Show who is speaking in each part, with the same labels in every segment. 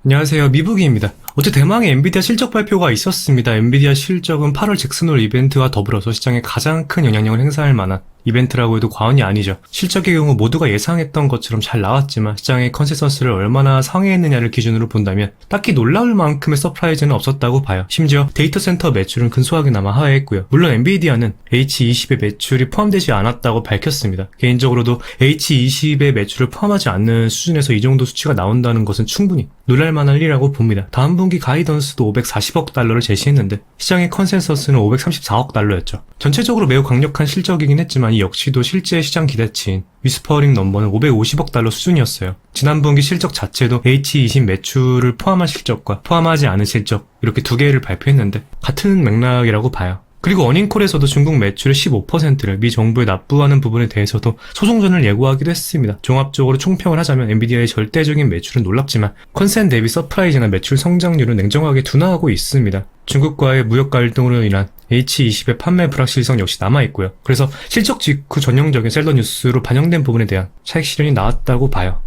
Speaker 1: 안녕하세요, 미북이입니다. 어제 대망의 엔비디아 실적 발표가 있었습니다. 엔비디아 실적은 8월 잭슨홀 이벤트와 더불어서 시장에 가장 큰 영향력을 행사할 만한 이벤트라고 해도 과언이 아니죠. 실적의 경우 모두가 예상했던 것처럼 잘 나왔지만 시장의 컨센서스를 얼마나 상회했느냐를 기준으로 본다면 딱히 놀라울 만큼의 서프라이즈는 없었다고 봐요. 심지어 데이터 센터 매출은 근소하게나마 하회했고요. 물론 엔비디아는 H20의 매출이 포함되지 않았다고 밝혔습니다. 개인적으로도 H20의 매출을 포함하지 않는 수준에서 이 정도 수치가 나온다는 것은 충분히 놀랄만한 일이라고 봅니다. 다음 분기 가이던스도 540억 달러를 제시했는데 시장의 컨센서스는 534억 달러였죠. 전체적으로 매우 강력한 실적이긴 했지만 이 역시도 실제 시장 기대치인 위스퍼링 넘버는 550억 달러 수준이었어요. 지난 분기 실적 자체도 H20 매출을 포함한 실적과 포함하지 않은 실적 이렇게 두 개를 발표했는데 같은 맥락이라고 봐요. 그리고 어닝콜에서도 중국 매출의 15%를 미 정부에 납부하는 부분에 대해서도 소송전을 예고하기도 했습니다. 종합적으로 총평을 하자면 엔비디아의 절대적인 매출은 놀랍지만 컨센 대비 서프라이즈나 매출 성장률은 냉정하게 둔화하고 있습니다. 중국과의 무역 갈등으로 인한 H20의 판매 불확실성 역시 남아있고요. 그래서 실적 직후 전형적인 셀러 뉴스로 반영된 부분에 대한 차익 실현이 나왔다고 봐요.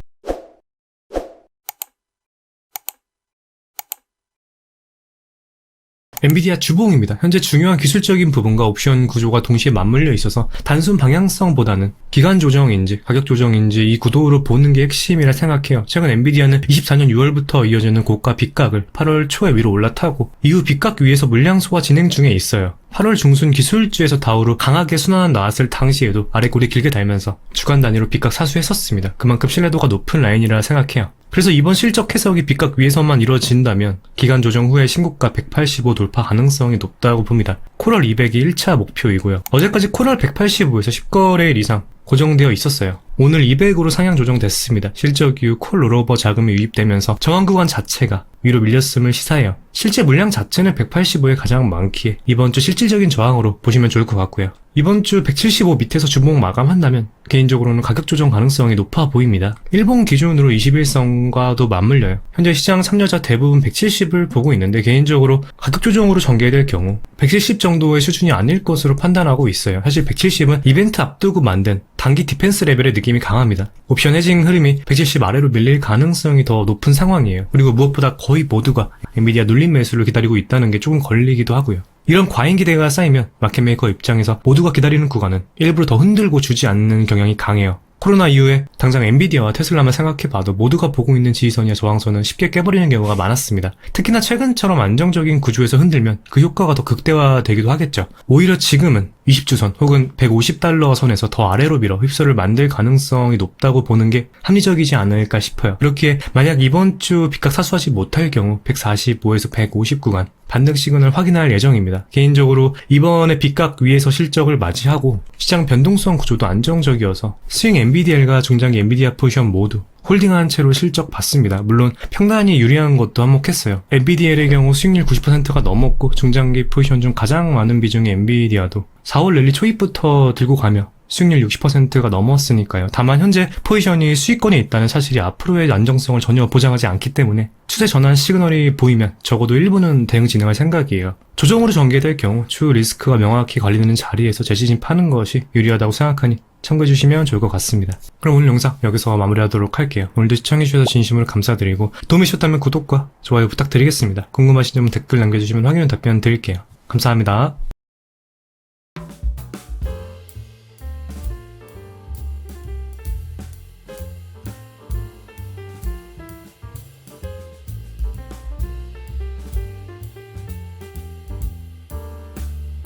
Speaker 1: 엔비디아 주봉입니다. 현재 중요한 기술적인 부분과 옵션 구조가 동시에 맞물려 있어서 단순 방향성보다는 기간 조정인지 가격 조정인지 이 구도로 보는 게 핵심이라 생각해요. 최근 엔비디아는 24년 6월부터 이어지는 고가 빗각을 8월 초에 위로 올라타고 이후 빗각 위에서 물량 소화 진행 중에 있어요. 8월 중순 기술주에서 다우로 강하게 순환 나왔을 당시에도 아래골이 길게 달면서 주간 단위로 빗각 사수했었습니다. 그만큼 신뢰도가 높은 라인이라 생각해요. 그래서 이번 실적 해석이 빗각 위에서만 이루어진다면 기간 조정 후에 신고가 185 돌파 가능성이 높다고 봅니다. 코럴 200이 1차 목표이고요. 어제까지 코럴 185에서 10거래일 이상 고정되어 있었어요. 오늘 200으로 상향 조정됐습니다. 실적 이후 콜 롤오버 자금이 유입되면서 저항 구간 자체가 위로 밀렸음을 시사해요. 실제 물량 자체는 185에 가장 많기에 이번 주 실질적인 저항으로 보시면 좋을 것 같고요. 이번 주 175 밑에서 주봉 마감한다면 개인적으로는 가격 조정 가능성이 높아 보입니다. 일본 기준으로 21선과도 맞물려요. 현재 시장 참여자 대부분 170을 보고 있는데 개인적으로 가격 조정으로 전개될 경우 170 정도의 수준이 아닐 것으로 판단하고 있어요. 사실 170은 이벤트 앞두고 만든 단기 디펜스 레벨의 느낌이 강합니다. 옵션 해징 흐름이 170 아래로 밀릴 가능성이 더 높은 상황이에요. 그리고 무엇보다 거의 모두가 엔비디아 눌림 매수를 기다리고 있다는 게 조금 걸리기도 하고요. 이런 과잉 기대가 쌓이면 마켓메이커 입장에서 모두가 기다리는 구간은 일부러 더 흔들고 주지 않는 경향이 강해요. 코로나 이후에 당장 엔비디아와 테슬라만 생각해봐도 모두가 보고 있는 지지선이나 저항선은 쉽게 깨버리는 경우가 많았습니다. 특히나 최근처럼 안정적인 구조에서 흔들면 그 효과가 더 극대화되기도 하겠죠. 오히려 지금은 20주선 혹은 150달러 선에서 더 아래로 밀어 휩쓸을 만들 가능성이 높다고 보는 게 합리적이지 않을까 싶어요. 그렇기에 만약 이번 주 빗각 사수하지 못할 경우 145에서 150 구간 반등 시그널 확인할 예정입니다. 개인적으로 이번에 빗각 위에서 실적을 맞이하고 시장 변동성 구조도 안정적이어서 스윙 엔비디아과 중장기 엔비디아 포지션 모두 홀딩한 채로 실적 봤습니다. 물론 평단이 유리한 것도 한몫했어요. 엔비디아의 경우 수익률 90%가 넘었고 중장기 포지션 중 가장 많은 비중의 엔비디아도 4월 랠리 초입부터 들고 가며 수익률 60%가 넘었으니까요. 다만 현재 포지션이 수익권에 있다는 사실이 앞으로의 안정성을 전혀 보장하지 않기 때문에 추세 전환 시그널이 보이면 적어도 일부는 대응 진행할 생각이에요. 조정으로 전개될 경우 추후 리스크가 명확히 관리되는 자리에서 재진입하는 것이 유리하다고 생각하니 참고해주시면 좋을 것 같습니다. 그럼 오늘 영상 여기서 마무리하도록 할게요. 오늘도 시청해주셔서 진심으로 감사드리고 도움이 되셨다면 구독과 좋아요 부탁드리겠습니다. 궁금하신 점은 댓글 남겨주시면 확인 답변 드릴게요. 감사합니다.